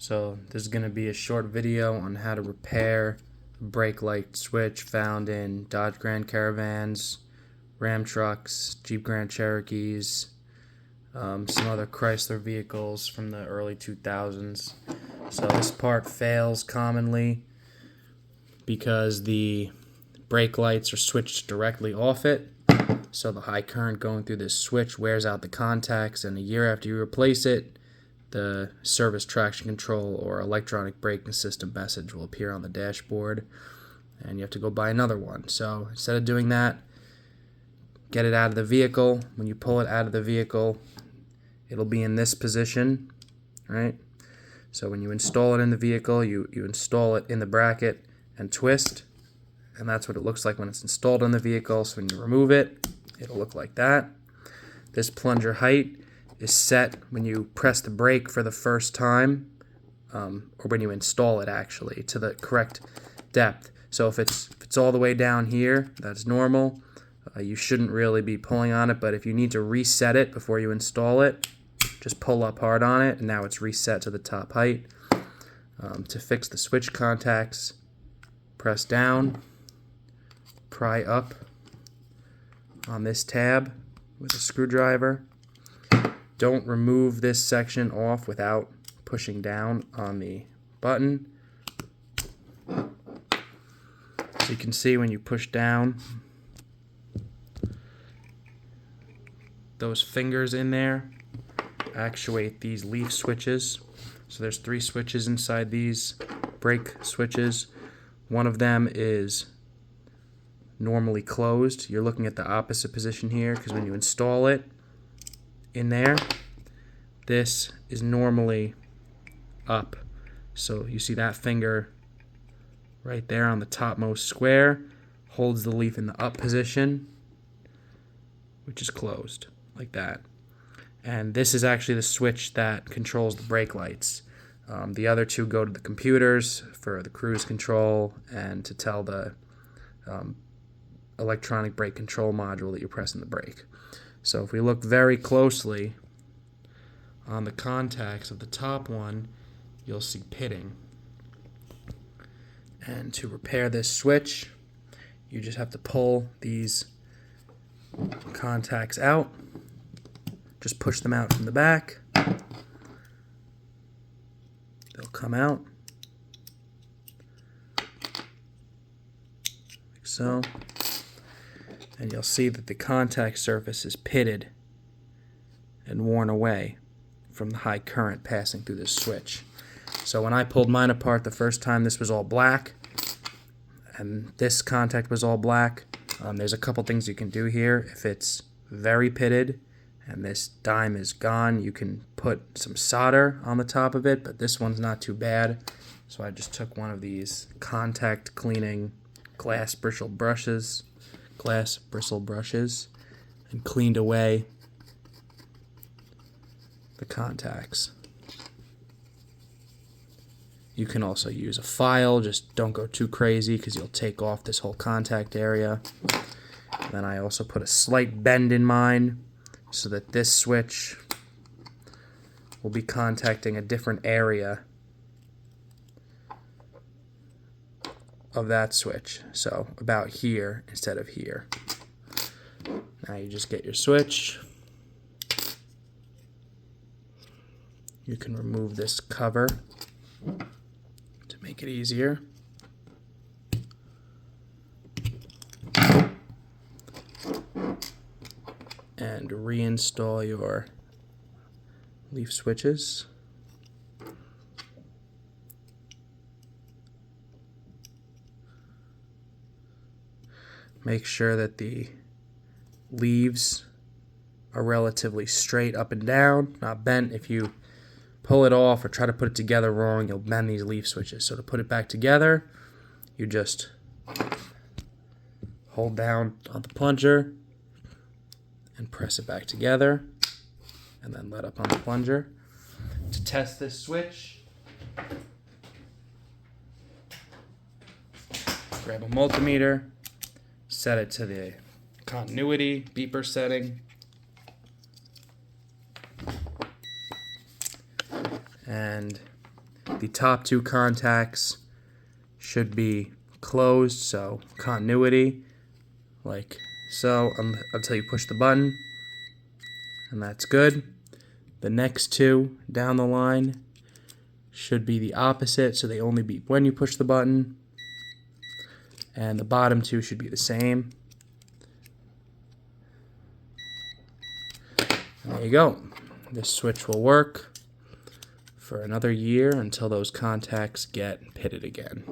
So this is going to be a short video on how to repair a brake light switch found in Dodge Grand Caravans, Ram trucks, Jeep Grand Cherokees, some other Chrysler vehicles from the early 2000s. So this part fails commonly because the brake lights are switched directly off it. So the high current going through this switch wears out the contacts, and a year after you replace it, the service traction control or electronic braking system message will appear on the dashboard, and you have to go buy another one. So instead of doing that, get it out of the vehicle. When you pull it out of the vehicle, it'll be in this position, right? So when you install it in the vehicle, you install it in the bracket and twist, and that's what it looks like when it's installed in the vehicle. So when you remove it, it'll look like that. This plunger height is set when you press the brake for the first time, or when you install it actually, to the correct depth. So if it's all the way down here, that's normal. You shouldn't really be pulling on it, but if you need to reset it before you install it, just pull up hard on it, and now it's reset to the top height. To fix the switch contacts, press down, pry up on this tab with a screwdriver. Don't remove this section off without pushing down on the button. So you can see when you push down, those fingers in there actuate these leaf switches. So there's 3 switches inside these brake switches. One of them is normally closed. You're looking at the opposite position here, because when you install it in there, this is normally up. So you see that finger right there on the topmost square holds the leaf in the up position, which is closed like that. And this is actually the switch that controls the brake lights. The other 2 go to the computers for the cruise control and to tell the electronic brake control module that you're pressing the brake. So if we look very closely on the contacts of the top one, you'll see pitting. And to repair this switch, you just have to pull these contacts out. Just push them out from the back. They'll come out like so. And you'll see that the contact surface is pitted and worn away from the high current passing through this switch. So when I pulled mine apart the first time, this was all black, and this contact was all black. There's a couple things you can do here. If it's very pitted and this dime is gone, you can put some solder on the top of it, but this one's not too bad. So I just took one of these contact cleaning glass bristle brushes and cleaned away the contacts. You can also use a file, just don't go too crazy because you'll take off this whole contact area. And then I also put a slight bend in mine so that this switch will be contacting a different area of that switch. So about here instead of here. Now you just get your switch. You can remove this cover to make it easier. And reinstall your leaf switches. Make sure that the leaves are relatively straight up and down, not bent. If you pull it off or try to put it together wrong, you'll bend these leaf switches. So to put it back together, you just hold down on the plunger and press it back together, and then let up on the plunger. To test this switch, grab a multimeter, set it to the continuity beeper setting, and The top two contacts should be closed, so continuity, like so, until you push the button, and that's good. The next two down the line should be the opposite, so they only beep when you push the button, and the bottom two should be the same. And there you go. This switch will work for another year until those contacts get pitted again.